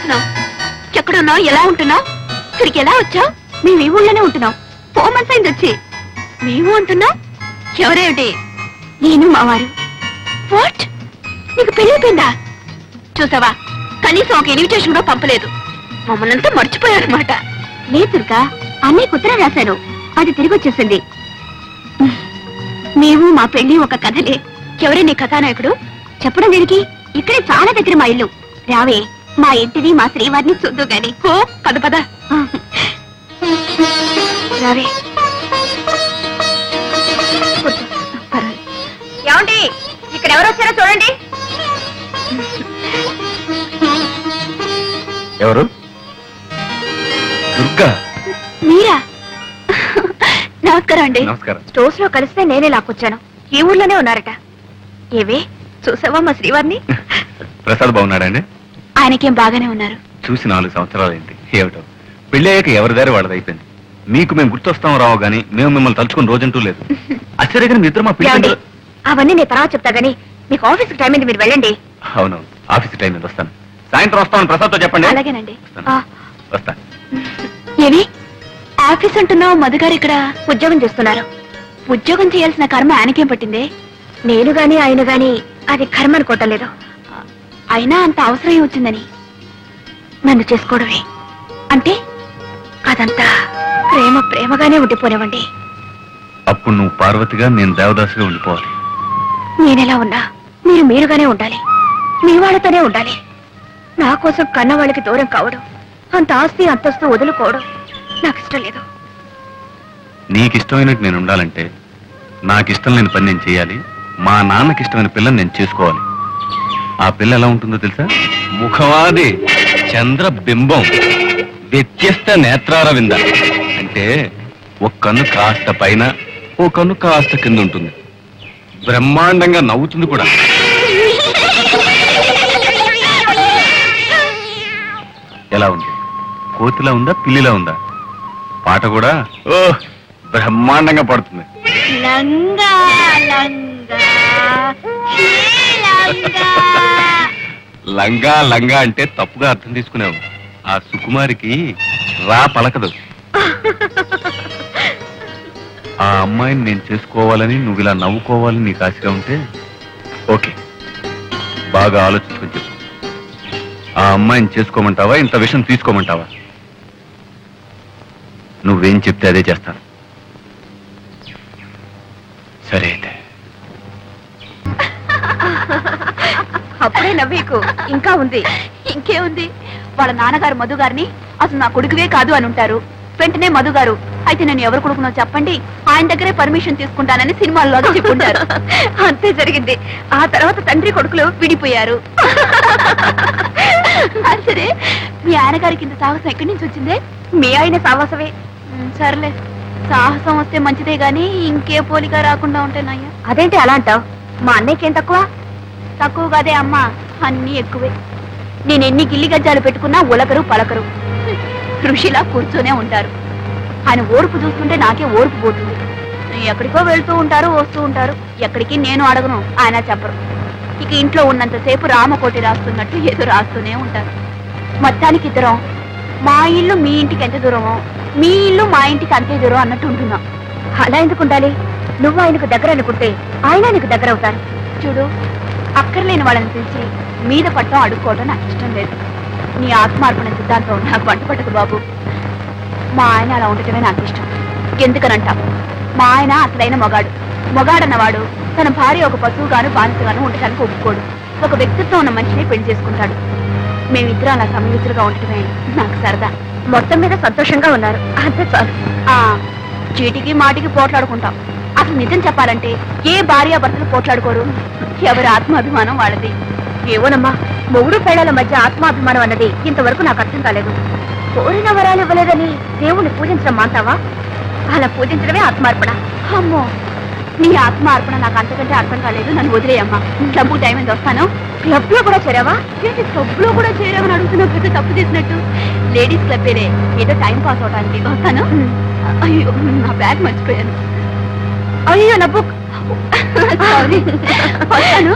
చేస్తున్నావు? ఎక్కడున్నావు? ఎలా ఉంటున్నావు? ఇక్కడికి ఎలా వచ్చావు? మేము ఈ ఊళ్ళోనే ఉంటున్నాం. 4 months అయింది వచ్చి. మేము ఉంటున్నావు? ఎవరేమిటి? నేను మావారు. వాట్? నీకు పెళ్ళిపోయిందా? చూసావా, కనీసం ఒక ఇన్విటేషన్ కూడా పంపలేదు. మమ్మల్ని అంతా మర్చిపోయారనమాట. లేదు దుర్గా, అన్నయ్య ఉత్తరం రాశాను, అది తిరిగి వచ్చేసింది. మేము మా పెళ్లి ఒక కథలే. ఎవరే నీ కథానాయకుడు? చెప్పడం దేనికి? ఇక్కడే చాలా దగ్గర మా ఇల్లు. రావే, మా ఇంటిని మా శ్రీవారిని చూద్దు గాని. ఓ పద పద. రావే. ఏమండి, ఇక్కడ ఎవరు వచ్చారో చూడండి. ఎవరు? దుర్గా. మీరా? నమస్కారం అండి. నమస్కారం. స్టోర్స్ లో కలిస్తే నేనే లాక్కొచ్చాను. ఈ ఊర్లోనే ఉన్నారట. ఏవే, చూసావా మా శ్రీవారిని? ప్రసాద్ బాగున్నాడండి? ఆయనకేం బాగానే ఉన్నారు. చూసి 4 సంవత్సరాలైంది. ఏమిటో పెళ్లి అయ్యాక ఎవరి దారి వాళ్ళది అయిపోయింది. మీకు మేము గుర్తొస్తాం రావు గానీ మేము మిమ్మల్ని తలుచుకుని రోజంటూ లేదు. ఆశ్చర్యగా మీ ఇద్దరు మా పిల్లలు. అవన్నీ నేను తర్వాత చెప్తా గానీ మీకు ఆఫీస్కి టైం అయింది, మీరు వెళ్ళండి. అవును, ఆఫీస్ టైం మీద వస్తాను. సాయంత్రం వస్తామని ప్రసాద్తో చెప్పండి. అలాగేనండి. వస్తా. ఏమి ఆఫీస్ అంటున్నావు? మధుగారు ఇక్కడ ఉద్యోగం చేస్తున్నారు. ఉద్యోగం చేయాల్సిన కర్మ ఆయనకేం పట్టింది? నేను గాని ఆయన గాని అది కర్మ అనుకోవటం లేదు. అయినా అంత అవసరం వచ్చిందని నన్ను చేసుకోవడమే అంటే అదంతా ప్రేమ ప్రేమగానే ఉండిపోనివ్వండి. అప్పుడు నువ్వు పార్వతిగా, నేను దేవదాసుగా ఉండిపోవాలి. నేనెలా ఉన్నా మీరు మీరుగానే ఉండాలి. మీ వాళ్ళతోనే ఉండాలి. నా కోసం కన్న వాళ్ళకి దూరం కావడం, అంత ఆస్తి అంతస్తు వదులుకోవడం నాకు ఇష్టం లేదు. నీకిష్టమైనట్టు నేను ఉండాలంటే నాకిష్టం లేని పని నేను చేయాలి. మా నాన్నకి ఇష్టమైన పిల్లని నేను చేసుకోవాలి. ఆ పిల్ల ఎలా ఉంటుందో తెలుసా? ముఖవాది చంద్ర బింబం, వ్యత్యస్త నేత్రారవింద. అంటే ఒక కన్ను కాస్త పైన, ఓ కన్ను కాస్త కింద ఉంటుంది. బ్రహ్మాండంగా నవ్వుతుంది కూడా. ఎలా ఉంది? కోతిలా ఉందా, పిల్లిలా ఉందా? పాట కూడా ఓ బ్రహ్మాండంగా పడుతుంది. లంగా లంగా లంగా లంగా అంటే తప్పుగా అర్థం తీసుకున్నావు. ఆ సుకుమారికి రా పలకదు. ఆ అమ్మాయిని నేను చేసుకోవాలని, నువ్వు ఇలా నవ్వుకోవాలని నీకు ఆశగా ఉంటే ఓకే, బాగా ఆలోచించుకొని చెప్పు. ఆ అమ్మాయిని చేసుకోమంటావా, ఇంత విషయం తీసుకోమంటావా? నువ్వేం చెప్తే అదే చేస్తాను. సరే అయితే. అప్పుడే నవ్వేకు ఇంకా ఉంది. ఇంకే ఉంది? వాళ్ళ నాన్నగారు మధు గారిని అసలు నా కొడుకువే కాదు అని ఉంటారు. వెంటనే మధు గారు, అయితే నేను ఎవరు కొడుకునో చెప్పండి, ఆయన దగ్గరే పర్మిషన్ తీసుకుంటానని సినిమాల్లో చెప్పుంటారు. అంతే జరిగింది. ఆ తర్వాత తండ్రి కొడుకులు విడిపోయారు. సరే, మీ ఆయన గారికి ఇంత సాహసం ఎక్కడి నుంచి వచ్చిందే? మీ ఆయన సాహసమే. సర్లే, సాహసం వస్తే మంచిదే గాని ఇంకే పోలిక రాకుండా ఉంటేనయ్యా. అదేంటి అలా అంటావు? మా అన్నయ్యకేం తక్కువ? తక్కువ కాదే అమ్మా, అన్నీ ఎక్కువే. నేను ఎన్ని గిల్లి గజ్జాలు పెట్టుకున్నా ఉలకరు పలకరు, ఋషిలా కూర్చొనే ఉంటారు. ఆయన ఓర్పు చూస్తుంటే నాకే ఓర్పు పోతుంది. ఎక్కడికో వెళ్తూ ఉంటారు, వస్తూ ఉంటారు. ఎక్కడికి నేను అడగను, ఆయన చెప్పరు. ఇక ఇంట్లో ఉన్నంతసేపు రామకోటి రాస్తున్నట్టు ఏదో రాస్తూనే ఉంటారు. మొత్తానికి ఇద్దరం మా ఇల్లు మీ ఇంటికి ఎంత దూరమో, మీ ఇల్లు మా ఇంటికి అంతే దూరం అన్నట్టు ఉంటున్నాం. అలా ఎందుకు ఉండాలి? నువ్వు ఆయనకు దగ్గర అనుకుంటే ఆయన నీకు దగ్గర అవుతారు. చూడు, అక్కర్లేని వాళ్ళని పిలిచి మీద పట్టడం అడుక్కోవడం నాకు ఇష్టం లేదు. నీ ఆత్మార్పణ సిద్ధాంతం నాకు వంట పట్టదు బాబు. మా ఆయన అలా ఉండటమే నాకు ఇష్టం. ఎందుకనంట, మా ఆయన అసలైన మొగాడన్నవాడు తన భార్య ఒక పశువుగాను బానిసగాను ఉండటానికి ఒప్పుకోడు. ఒక వ్యక్తిత్వం ఉన్న మనిషిని పెళ్లి చేసుకుంటాడు. మేమిద్దరం అలా సమయుతులుగా ఉండటమే నాకు సరదా. మొత్తం మీద సంతోషంగా ఉన్నారు, అంతే చాలు. చీటికి మాటికి పోట్లాడుకుంటాం. అసలు నిజం చెప్పాలంటే ఏ భార్యాభర్తలు పోట్లాడుకోరు. ఎవరి ఆత్మాభిమానం వాళ్ళది. ఏవోనమ్మా, మొగుడు పేడల మధ్య ఆత్మాభిమానం అన్నది ఇంతవరకు నాకు అర్థం కాలేదు. కోరిన వరాలు ఇవ్వలేదని దేవుణ్ణి పూజించడం మాంటావా? అలా పూజించడమే ఆత్మార్పణ. అమ్మో, నీ ఆత్మార్పణ నాకు అంతకంటే అర్థం కాలేదు. నన్ను వదిలేయమ్మా. క్లబ్కు టైం ఎంత వస్తాను. క్లబ్ లో కూడా చేరావా? ఏంటి క్లబ్ లో కూడా చేరావని అడుగుతున్నా? పెద్ద తప్పు చేసినట్టు. లేడీస్ క్లబ్ ఏదో టైం పాస్ అవడానికి వస్తాను. అయ్యో, నా బ్యాగ్ మర్చిపోయాను. అయ్యో, నా బుక్. సారీ, వస్తాను.